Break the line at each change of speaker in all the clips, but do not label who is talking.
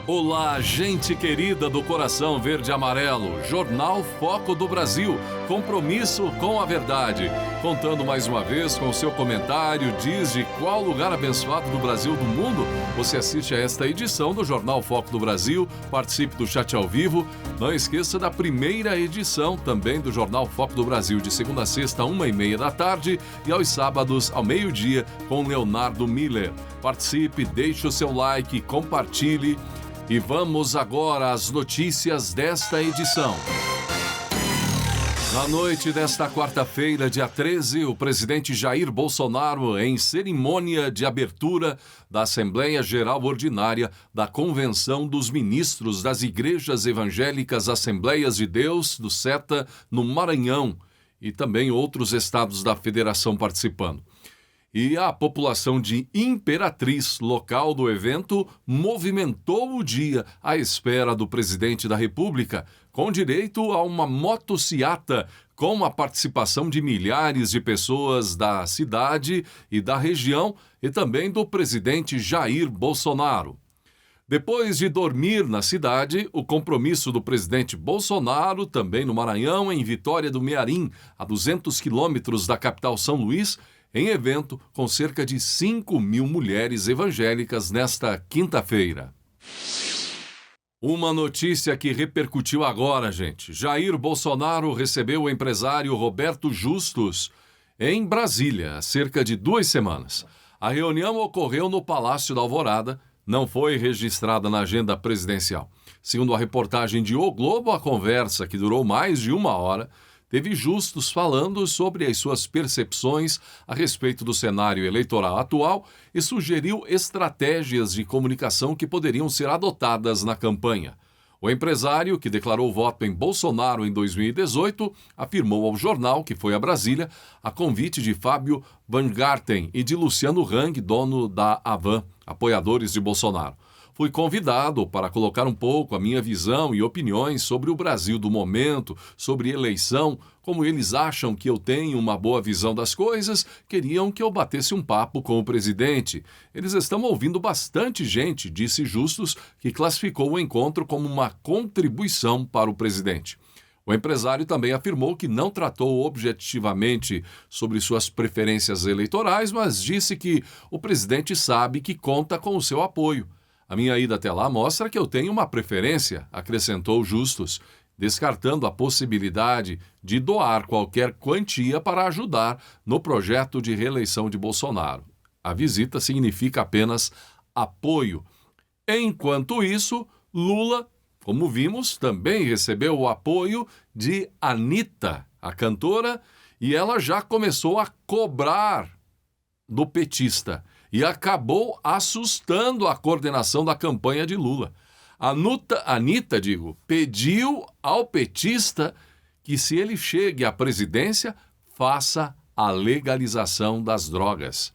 Olá, gente querida do coração verde e amarelo, Jornal Foco do Brasil, compromisso com a verdade. Contando mais uma vez com o seu comentário, diz de qual lugar abençoado do Brasil do mundo você assiste a esta edição do Jornal Foco do Brasil, participe do chat ao vivo. Não esqueça da primeira edição também do Jornal Foco do Brasil, de segunda a sexta, 1h30 da tarde e aos sábados ao meio-dia com Leonardo Miller. Participe, deixe o seu like, compartilhe. E vamos agora às notícias desta edição. Na noite desta quarta-feira, dia 13, o presidente Jair Bolsonaro, em cerimônia de abertura da Assembleia Geral Ordinária da Convenção dos Ministros das Igrejas Evangélicas Assembleias de Deus, do SETA, no Maranhão, e também outros estados da federação participando. E a população de Imperatriz, local do evento, movimentou o dia à espera do presidente da República, com direito a uma motociata com a participação de milhares de pessoas da cidade e da região e também do presidente Jair Bolsonaro. Depois de dormir na cidade, o compromisso do presidente Bolsonaro, também no Maranhão, em Vitória do Mearim, a 200 quilômetros da capital São Luís, em evento com cerca de 5.000 mulheres evangélicas nesta quinta-feira. Uma notícia que repercutiu agora, gente. Jair Bolsonaro recebeu o empresário Roberto Justus em Brasília há cerca de 2 semanas. A reunião ocorreu no Palácio da Alvorada, não foi registrada na agenda presidencial. Segundo a reportagem de O Globo, a conversa, que durou mais de 1 hora, teve Justus falando sobre as suas percepções a respeito do cenário eleitoral atual e sugeriu estratégias de comunicação que poderiam ser adotadas na campanha. O empresário, que declarou voto em Bolsonaro em 2018, afirmou ao jornal que foi a Brasília a convite de Fábio Van Garten e de Luciano Hang, dono da Havan, apoiadores de Bolsonaro. Fui convidado para colocar um pouco a minha visão e opiniões sobre o Brasil do momento, sobre eleição, como eles acham que eu tenho uma boa visão das coisas, queriam que eu batesse um papo com o presidente. Eles estão ouvindo bastante gente, disse Justus, que classificou o encontro como uma contribuição para o presidente. O empresário também afirmou que não tratou objetivamente sobre suas preferências eleitorais, mas disse que o presidente sabe que conta com o seu apoio. A minha ida até lá mostra que eu tenho uma preferência, acrescentou Justus, descartando a possibilidade de doar qualquer quantia para ajudar no projeto de reeleição de Bolsonaro. A visita significa apenas apoio. Enquanto isso, Lula, como vimos, também recebeu o apoio de Anitta, a cantora, e ela já começou a cobrar do petista e acabou assustando a coordenação da campanha de Lula. Anitta, pediu ao petista que, se ele chegue à presidência, faça a legalização das drogas.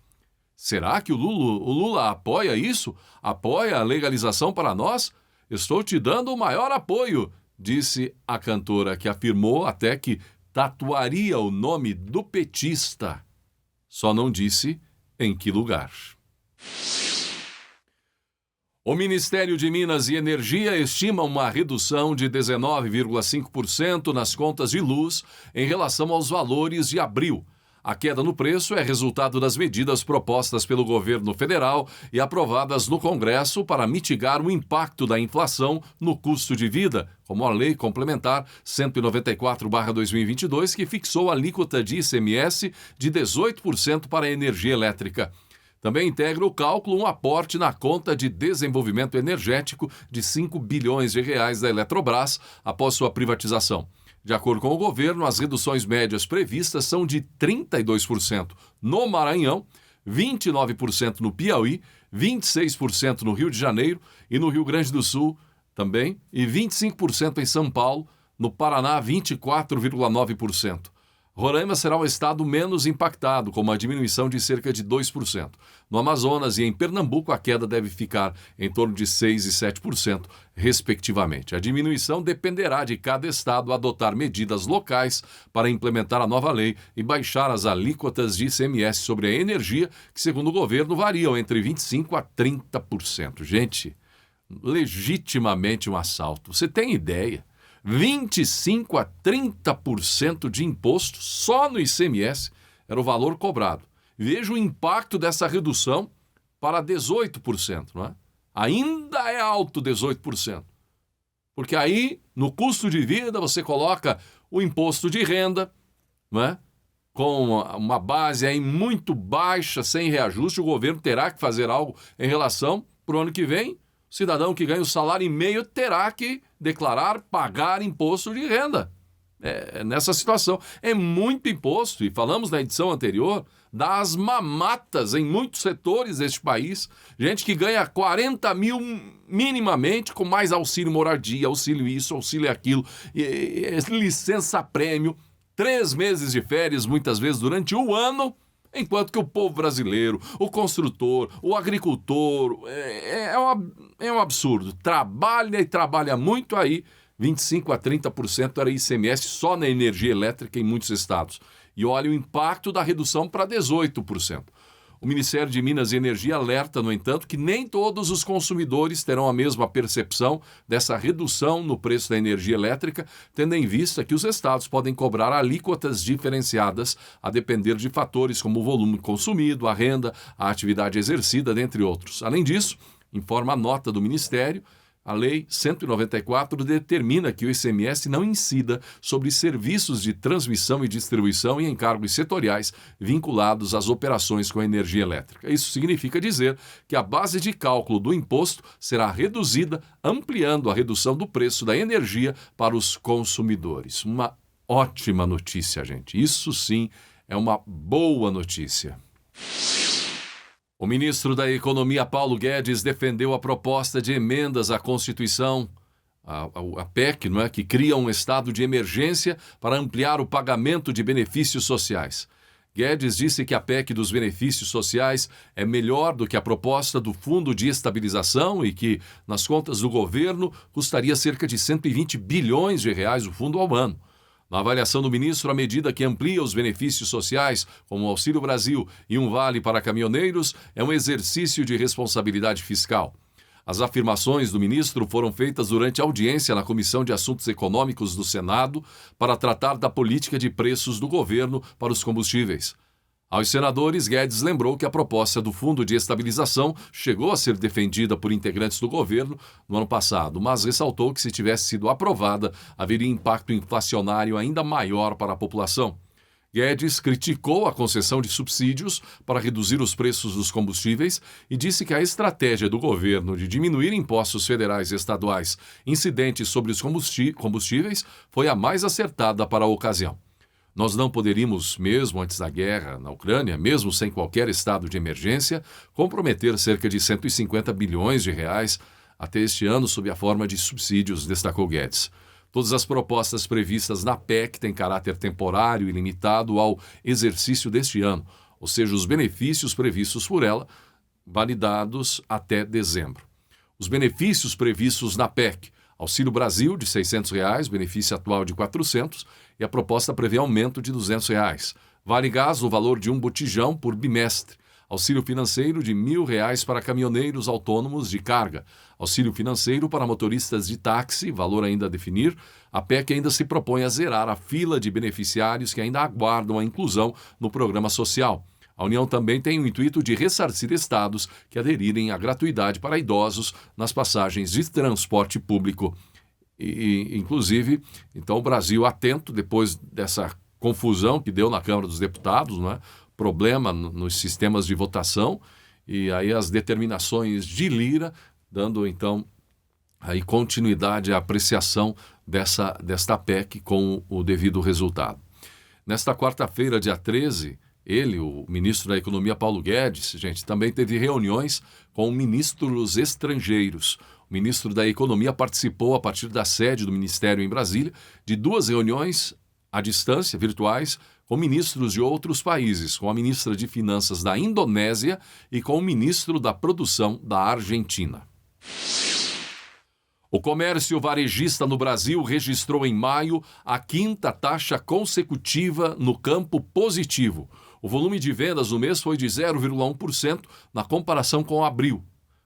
Será que o Lula apoia isso? Apoia a legalização para nós? Estou te dando o maior apoio, disse a cantora, que afirmou até que tatuaria o nome do petista. Só não disse em que lugar. O Ministério de Minas e Energia estima uma redução de 19,5% nas contas de luz em relação aos valores de abril. A queda no preço é resultado das medidas propostas pelo governo federal e aprovadas no Congresso para mitigar o impacto da inflação no custo de vida, como a Lei Complementar 194/2022, que fixou a alíquota de ICMS de 18% para a energia elétrica. Também integra o cálculo um aporte na conta de desenvolvimento energético de R$ 5 bilhões da Eletrobras após sua privatização. De acordo com o governo, as reduções médias previstas são de 32% no Maranhão, 29% no Piauí, 26% no Rio de Janeiro e no Rio Grande do Sul também, e 25% em São Paulo, no Paraná 24,9%. Roraima será o estado menos impactado, com uma diminuição de cerca de 2%. No Amazonas e em Pernambuco, a queda deve ficar em torno de 6% e 7%, respectivamente. A diminuição dependerá de cada estado adotar medidas locais para implementar a nova lei e baixar as alíquotas de ICMS sobre a energia, que, segundo o governo, variam entre 25% a 30%. Gente, legitimamente um assalto. Você tem ideia? 25% a 30% de imposto só no ICMS era o valor cobrado. Veja o impacto dessa redução para 18%, não é? Ainda é alto 18%. Porque aí, no custo de vida, você coloca o imposto de renda, não é? Com uma base aí muito baixa, sem reajuste, o governo terá que fazer algo em relação para o ano que vem. O cidadão que ganha o salário e meio terá que declarar, pagar imposto de renda. Nessa situação. É muito imposto, e falamos na edição anterior das mamatas em muitos setores deste país. Gente que ganha 40 mil minimamente, com mais auxílio moradia, auxílio isso, auxílio aquilo, licença-prêmio, 3 meses de férias, muitas vezes durante o ano, enquanto que o povo brasileiro, o construtor, o agricultor, é um absurdo. Trabalha e trabalha muito aí, 25% a 30% era ICMS só na energia elétrica em muitos estados. E olha o impacto da redução para 18%. O Ministério de Minas e Energia alerta, no entanto, que nem todos os consumidores terão a mesma percepção dessa redução no preço da energia elétrica, tendo em vista que os estados podem cobrar alíquotas diferenciadas a depender de fatores como o volume consumido, a renda, a atividade exercida, dentre outros. Além disso, informa a nota do Ministério, a Lei 194 determina que o ICMS não incida sobre serviços de transmissão e distribuição e encargos setoriais vinculados às operações com a energia elétrica. Isso significa dizer que a base de cálculo do imposto será reduzida, ampliando a redução do preço da energia para os consumidores. Uma ótima notícia, gente. Isso sim é uma boa notícia. O ministro da Economia, Paulo Guedes, defendeu a proposta de emendas à Constituição, a PEC, não é, que cria um estado de emergência para ampliar o pagamento de benefícios sociais. Guedes disse que a PEC dos benefícios sociais é melhor do que a proposta do Fundo de Estabilização e que, nas contas do governo, custaria cerca de 120 bilhões de reais o fundo ao ano. Na avaliação do ministro, a medida que amplia os benefícios sociais, como o Auxílio Brasil e um vale para caminhoneiros, é um exercício de responsabilidade fiscal. As afirmações do ministro foram feitas durante a audiência na Comissão de Assuntos Econômicos do Senado para tratar da política de preços do governo para os combustíveis. Aos senadores, Guedes lembrou que a proposta do Fundo de Estabilização chegou a ser defendida por integrantes do governo no ano passado, mas ressaltou que se tivesse sido aprovada, haveria impacto inflacionário ainda maior para a população. Guedes criticou a concessão de subsídios para reduzir os preços dos combustíveis e disse que a estratégia do governo de diminuir impostos federais e estaduais incidentes sobre os combustíveis foi a mais acertada para a ocasião. Nós não poderíamos, mesmo antes da guerra na Ucrânia, mesmo sem qualquer estado de emergência, comprometer cerca de 150 bilhões de reais até este ano sob a forma de subsídios, destacou Guedes. Todas as propostas previstas na PEC têm caráter temporário e limitado ao exercício deste ano, ou seja, os benefícios previstos por ela, validados até dezembro. Os benefícios previstos na PEC: Auxílio Brasil, de R$ 600, benefício atual de R$ 400, e a proposta prevê aumento de R$ 200. Vale Gás, no valor de um botijão por bimestre. Auxílio financeiro de R$ 1.000 para caminhoneiros autônomos de carga. Auxílio financeiro para motoristas de táxi, valor ainda a definir. A PEC ainda se propõe a zerar a fila de beneficiários que ainda aguardam a inclusão no programa social. A União também tem o intuito de ressarcir estados que aderirem à gratuidade para idosos nas passagens de transporte público. E, inclusive, então o Brasil atento, depois dessa confusão que deu na Câmara dos Deputados, né? Problema nos sistemas de votação, e aí as determinações de Lira, dando então aí continuidade à apreciação desta PEC com o devido resultado. Nesta quarta-feira, dia 13, ele, o ministro da Economia, Paulo Guedes, gente, também teve reuniões com ministros estrangeiros. O ministro da Economia participou, a partir da sede do Ministério em Brasília, de 2 reuniões à distância, virtuais, com ministros de outros países, com a ministra de Finanças da Indonésia e com o ministro da Produção da Argentina. O comércio varejista no Brasil registrou em maio a 5ª taxa consecutiva no campo positivo. O volume de vendas no mês foi de 0,1% na comparação com abril.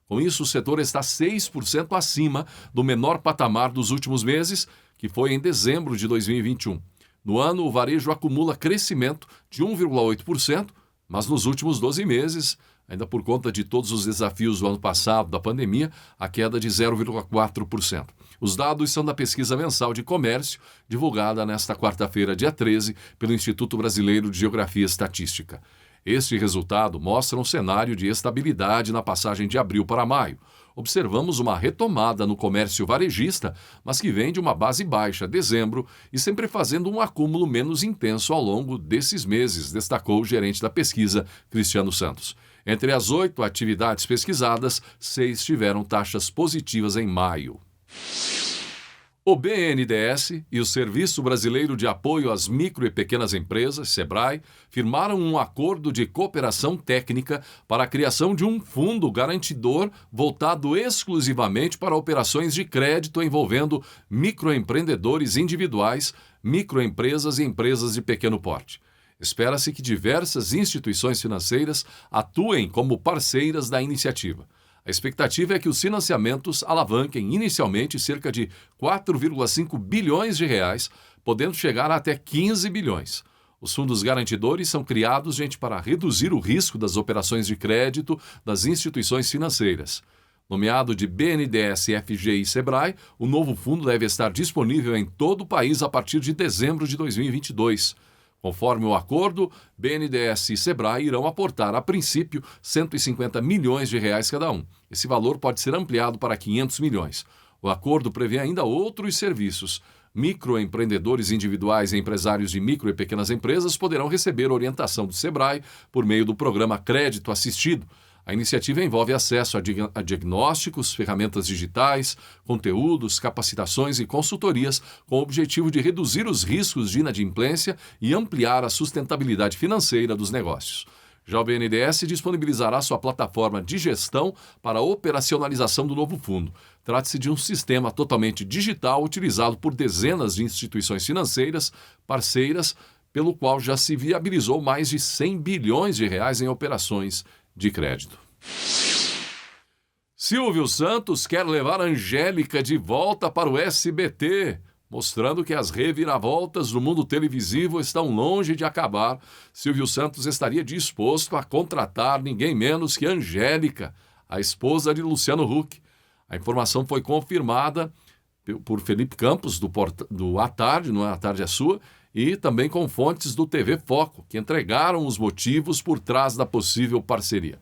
Com isso, o setor está 6% acima do menor patamar dos últimos meses, que foi em dezembro de 2021. No ano, o varejo acumula crescimento de 1,8%, mas nos últimos 12 meses, ainda por conta de todos os desafios do ano passado, da pandemia, a queda de 0,4%. Os dados são da pesquisa mensal de comércio, divulgada nesta quarta-feira, dia 13, pelo Instituto Brasileiro de Geografia e Estatística. Este resultado mostra um cenário de estabilidade na passagem de abril para maio. Observamos uma retomada no comércio varejista, mas que vem de uma base baixa, dezembro, e sempre fazendo um acúmulo menos intenso ao longo desses meses, destacou o gerente da pesquisa, Cristiano Santos. Entre as 8 atividades pesquisadas, 6 tiveram taxas positivas em maio. O BNDES e o Serviço Brasileiro de Apoio às Micro e Pequenas Empresas, SEBRAE, firmaram um acordo de cooperação técnica para a criação de um fundo garantidor voltado exclusivamente para operações de crédito envolvendo microempreendedores individuais, microempresas e empresas de pequeno porte. Espera-se que diversas instituições financeiras atuem como parceiras da iniciativa. A expectativa é que os financiamentos alavanquem inicialmente cerca de 4,5 bilhões de reais, podendo chegar a até 15 bilhões. Os fundos garantidores são criados, para reduzir o risco das operações de crédito das instituições financeiras. Nomeado de BNDES, FGI e SEBRAE, o novo fundo deve estar disponível em todo o país a partir de dezembro de 2022. Conforme o acordo, BNDES e SEBRAE irão aportar, a princípio, 150 milhões de reais cada um. Esse valor pode ser ampliado para 500 milhões. O acordo prevê ainda outros serviços. Microempreendedores individuais e empresários de micro e pequenas empresas poderão receber orientação do SEBRAE por meio do programa Crédito Assistido. A iniciativa envolve acesso a diagnósticos, ferramentas digitais, conteúdos, capacitações e consultorias com o objetivo de reduzir os riscos de inadimplência e ampliar a sustentabilidade financeira dos negócios. Já o BNDES disponibilizará sua plataforma de gestão para a operacionalização do novo fundo. Trata-se de um sistema totalmente digital utilizado por dezenas de instituições financeiras parceiras, pelo qual já se viabilizou mais de 100 bilhões de reais em operações de crédito. Silvio Santos quer levar Angélica de volta para o SBT, mostrando que as reviravoltas do mundo televisivo estão longe de acabar. Silvio Santos estaria disposto a contratar ninguém menos que Angélica, a esposa de Luciano Huck. A informação foi confirmada por Felipe Campos, do À Tarde, não é? A Tarde é Sua, e também com fontes do TV Foco, que entregaram os motivos por trás da possível parceria.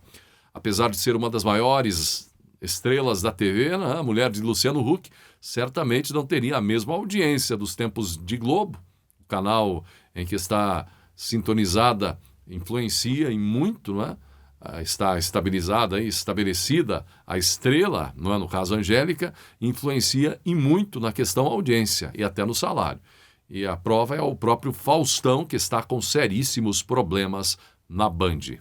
Apesar de ser uma das maiores estrelas da TV, a mulher de Luciano Huck certamente não teria a mesma audiência dos tempos de Globo. O canal em que está sintonizada influencia em muito, não é? Está estabilizada e estabelecida a estrela, não é? No caso Angélica, influencia em muito na questão audiência e até no salário. E a prova é o próprio Faustão, que está com seríssimos problemas na Band.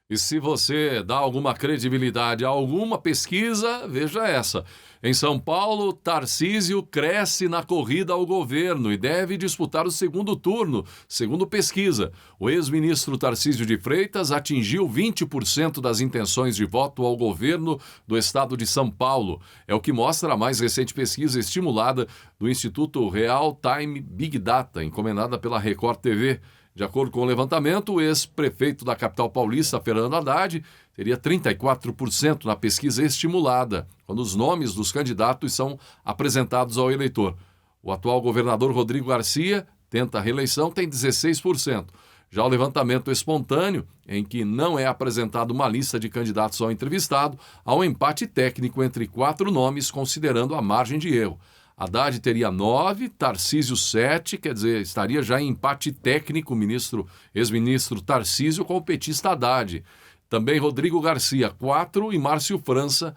E se você dá alguma credibilidade a alguma pesquisa, veja essa. Em São Paulo, Tarcísio cresce na corrida ao governo e deve disputar o segundo turno, segundo pesquisa. O ex-ministro Tarcísio de Freitas atingiu 20% das intenções de voto ao governo do estado de São Paulo. É o que mostra a mais recente pesquisa estimulada do Instituto Real Time Big Data, encomendada pela Record TV. De acordo com o levantamento, o ex-prefeito da capital paulista, Fernando Haddad, teria 34% na pesquisa estimulada, quando os nomes dos candidatos são apresentados ao eleitor. O atual governador Rodrigo Garcia tenta a reeleição, tem 16%. Já o levantamento espontâneo, em que não é apresentada uma lista de candidatos ao entrevistado, há um empate técnico entre 4 nomes, considerando a margem de erro. Haddad teria 9, Tarcísio 7, quer dizer, estaria já em empate técnico o ex-ministro Tarcísio com o petista Haddad. Também Rodrigo Garcia, 4, e Márcio França,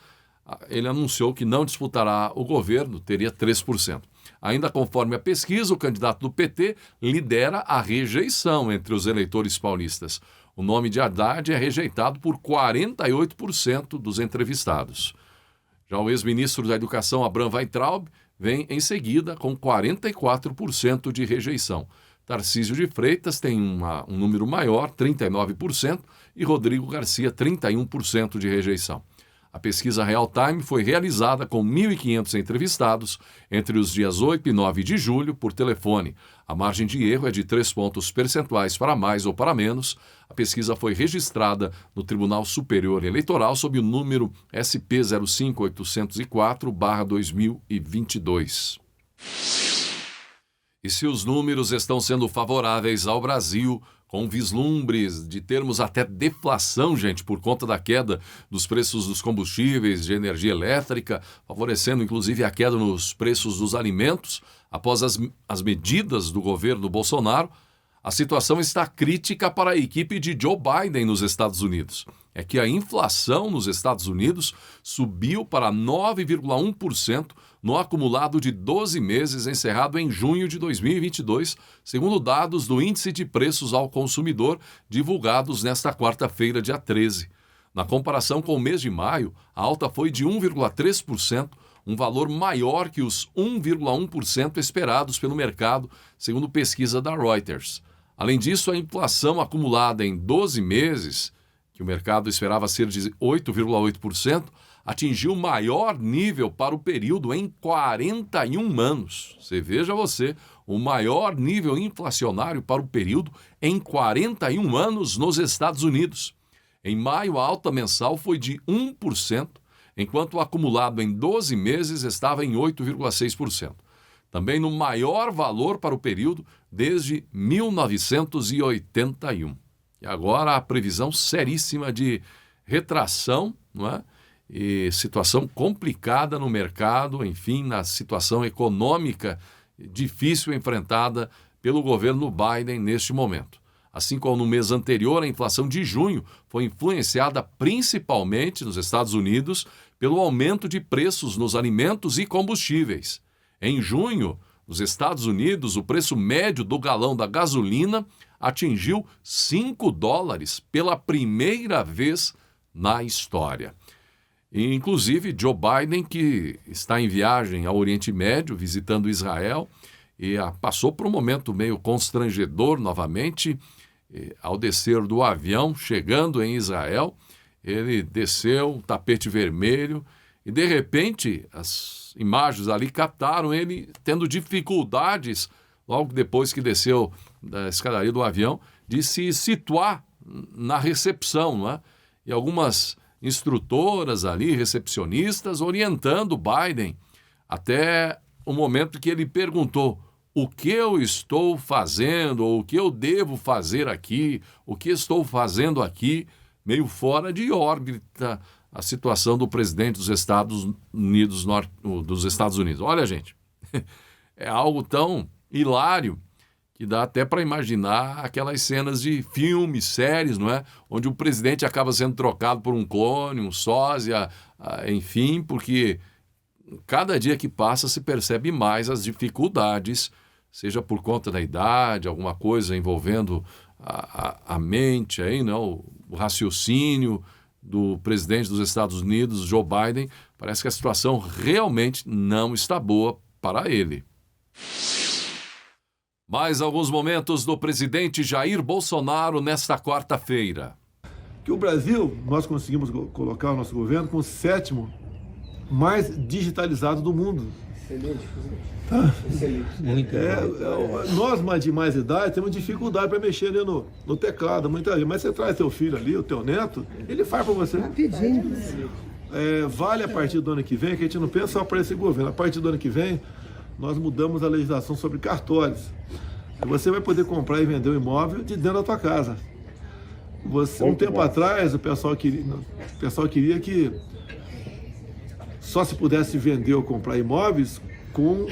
ele anunciou que não disputará o governo, teria 3%. Ainda conforme a pesquisa, o candidato do PT lidera a rejeição entre os eleitores paulistas. O nome de Haddad é rejeitado por 48% dos entrevistados. Já o ex-ministro da Educação, Abraham Weintraub, vem em seguida com 44% de rejeição. Tarcísio de Freitas tem um número maior, 39%, e Rodrigo Garcia, 31% de rejeição. A pesquisa Real Time foi realizada com 1.500 entrevistados entre os dias 8 e 9 de julho por telefone. A margem de erro é de 3 pontos percentuais para mais ou para menos. A pesquisa foi registrada no Tribunal Superior Eleitoral sob o número SP 05804/2022. E se os números estão sendo favoráveis ao Brasil, com vislumbres de termos até deflação, gente, por conta da queda dos preços dos combustíveis, de energia elétrica, favorecendo inclusive a queda nos preços dos alimentos, após as medidas do governo Bolsonaro, a situação está crítica para a equipe de Joe Biden nos Estados Unidos. É que a inflação nos Estados Unidos subiu para 9,1% no acumulado de 12 meses encerrado em junho de 2022, segundo dados do Índice de Preços ao Consumidor divulgados nesta quarta-feira, dia 13. Na comparação com o mês de maio, a alta foi de 1,3%, um valor maior que os 1,1% esperados pelo mercado, segundo pesquisa da Reuters. Além disso, a inflação acumulada em 12 meses, que o mercado esperava ser de 8,8%, atingiu o maior nível para o período em 41 anos. Você veja o maior nível inflacionário para o período em 41 anos nos Estados Unidos. Em maio, a alta mensal foi de 1%, enquanto o acumulado em 12 meses estava em 8,6%. Também no maior valor para o período desde 1981. E agora a previsão seríssima de retração, não é? E situação complicada no mercado, enfim, na situação econômica difícil enfrentada pelo governo Biden neste momento. Assim como no mês anterior, a inflação de junho foi influenciada principalmente nos Estados Unidos pelo aumento de preços nos alimentos e combustíveis. Em junho, nos Estados Unidos, o preço médio do galão da gasolina atingiu $5 pela primeira vez na história. E, inclusive, Joe Biden, que está em viagem ao Oriente Médio, visitando Israel, e passou por um momento meio constrangedor novamente, ao descer do avião, chegando em Israel, ele desceu, tapete vermelho, e de repente as imagens ali captaram ele tendo dificuldades, logo depois que desceu da escadaria do avião, de se situar na recepção, não é? E algumas instrutoras ali, recepcionistas, orientando Biden, até o momento que ele perguntou: o que eu estou fazendo, ou o que eu devo fazer aqui, o que estou fazendo aqui, meio fora de órbita a situação do presidente dos Estados Unidos. Olha, gente, é algo tão hilário que dá até para imaginar aquelas cenas de filmes, séries, não é? Onde o presidente acaba sendo trocado por um clone, um sósia, enfim, porque cada dia que passa se percebe mais as dificuldades, seja por conta da idade, alguma coisa envolvendo a mente, aí, não? O raciocínio do presidente dos Estados Unidos, Joe Biden. Parece que a situação realmente não está boa para ele. Mais alguns momentos do presidente Jair Bolsonaro nesta quarta-feira.
Que o Brasil, nós conseguimos colocar o nosso governo como o 7º mais digitalizado do mundo.
Excelente.
Tá?
Excelente.
Nós de mais idade temos dificuldade para mexer ali no teclado, muitas vezes. Mas você traz teu filho ali, o teu neto, ele faz para você.
Rapidinho.
Vale a partir do ano que vem, que a gente não pensa só para esse governo. A partir do ano que vem, nós mudamos a legislação sobre cartórios. Você vai poder comprar e vender um imóvel de dentro da tua casa. Um tempo atrás, o pessoal queria que só se pudesse vender ou comprar imóveis com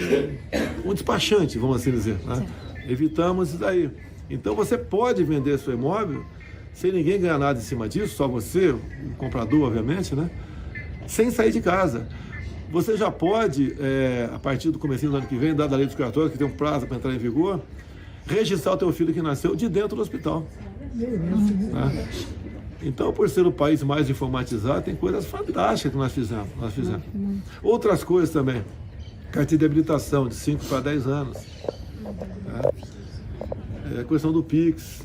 um despachante, vamos assim dizer, né? Evitamos isso daí. Então você pode vender seu imóvel sem ninguém ganhar nada em cima disso, só você, o comprador, obviamente, né? Sem sair de casa. Você já pode, a partir do comecinho do ano que vem, dada a lei dos cartórios, que tem um prazo para entrar em vigor, registrar o teu filho que nasceu de dentro do hospital. Né? Então, por ser o país mais informatizado, tem coisas fantásticas que nós fizemos. Outras coisas também. Carteira de habilitação, de 5 para 10 anos. Né? É a questão do Pix.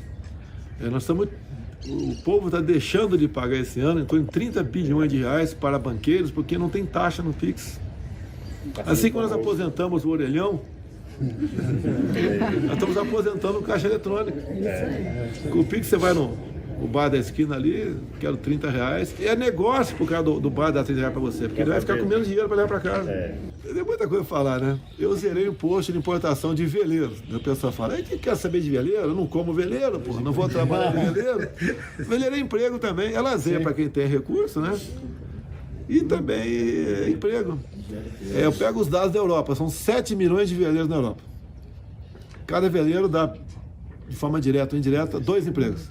O povo está deixando de pagar esse ano em torno de 30 bilhões de reais para banqueiros porque não tem taxa no Pix. Assim que nós aposentamos o orelhão, nós estamos aposentando o caixa eletrônico. Com o Pix você vai no bar da esquina ali, quero 30 reais. E é negócio por causa do bar dar 30 reais para você, porque ele vai ficar com menos dinheiro para levar para casa. Tem muita coisa para falar, né? Eu zerei o imposto de importação de veleiro. A pessoa fala, quem quer saber de veleiro? Eu não como veleiro, porra, não vou trabalhar de veleiro. Veleiro é emprego também, é lazer para quem tem recurso, né? E também é emprego. Eu pego os dados da Europa, são 7 milhões de veleiros na Europa. Cada veleiro dá, de forma direta ou indireta, 2 empregos.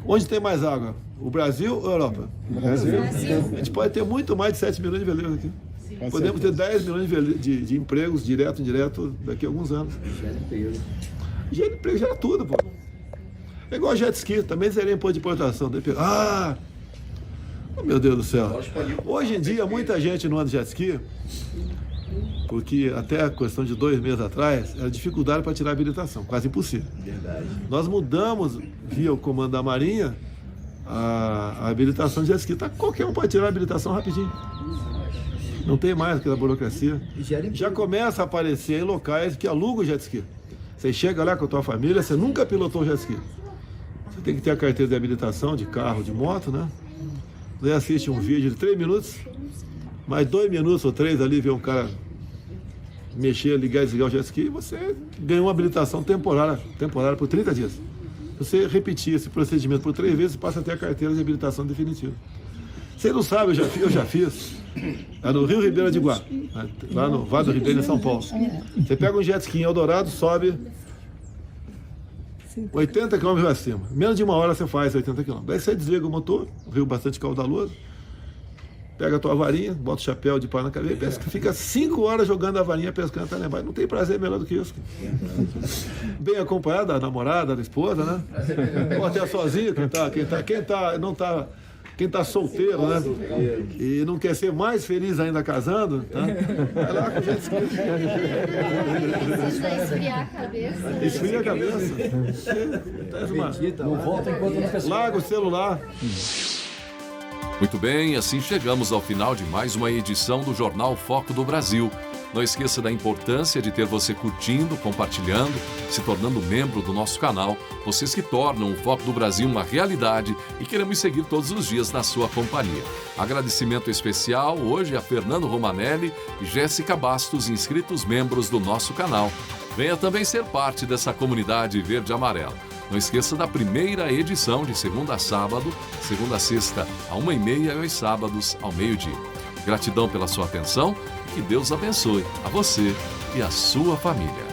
Onde tem mais água? O Brasil ou a Europa? Brasil. A gente pode ter muito mais de 7 milhões de veleiros aqui. Podemos ter 10 milhões de empregos, direto e indireto, daqui a alguns anos. Gera emprego, gera tudo, pô. É igual jet ski, também zerei imposto de importação. Oh, meu Deus do céu. Hoje em dia, muita gente não anda de jet ski, porque até a questão de 2 meses atrás, era dificuldade para tirar a habilitação, quase impossível. Verdade. Nós mudamos, via o comando da Marinha, a habilitação de jet ski. Tá, qualquer um pode tirar a habilitação rapidinho. Não tem mais aquela burocracia. Já começa a aparecer em locais que alugam jet ski. Você chega lá com a tua família, você nunca pilotou um jet ski. Você tem que ter a carteira de habilitação de carro, de moto, né? Você assiste um vídeo de 3 minutos, mais 2 minutos ou 3 ali, vê um cara mexer, ligar e desligar o jet ski, e você ganhou uma habilitação temporária por 30 dias. Você repetir esse procedimento por 3 vezes, passa a ter a carteira de habilitação definitiva. Você não sabe, eu já fiz. É no Rio Ribeira de Guá, lá no Vale do Ribeira, em São Paulo. Você pega um jet ski em Eldorado, sobe 80 km acima. Menos de 1 hora você faz 80 km. Daí você desliga o motor, o rio bastante caudaloso, pega a tua varinha, bota o chapéu de pau na cabeça e pesca. Fica 5 horas jogando a varinha, pescando até lá embaixo. Não tem prazer melhor do que isso. Bem acompanhado da namorada, da esposa, né? Ou até sozinho, quem tá solteiro, né? E não quer ser mais feliz ainda casando, tá? Vai lá com o jet ski.
Esfriar a cabeça.
Esfria a cabeça.
Não volta enquanto não fica.
Larga o celular.
Muito bem, assim chegamos ao final de mais uma edição do Jornal Foco do Brasil. Não esqueça da importância de ter você curtindo, compartilhando, se tornando membro do nosso canal. Vocês que tornam o Foco do Brasil uma realidade e queremos seguir todos os dias na sua companhia. Agradecimento especial hoje a Fernando Romanelli e Jéssica Bastos, inscritos membros do nosso canal. Venha também ser parte dessa comunidade verde e amarela. Não esqueça da primeira edição de segunda a sábado, segunda a sexta, à 1h30 e aos sábados, ao meio-dia. Gratidão pela sua atenção e que Deus abençoe a você e a sua família.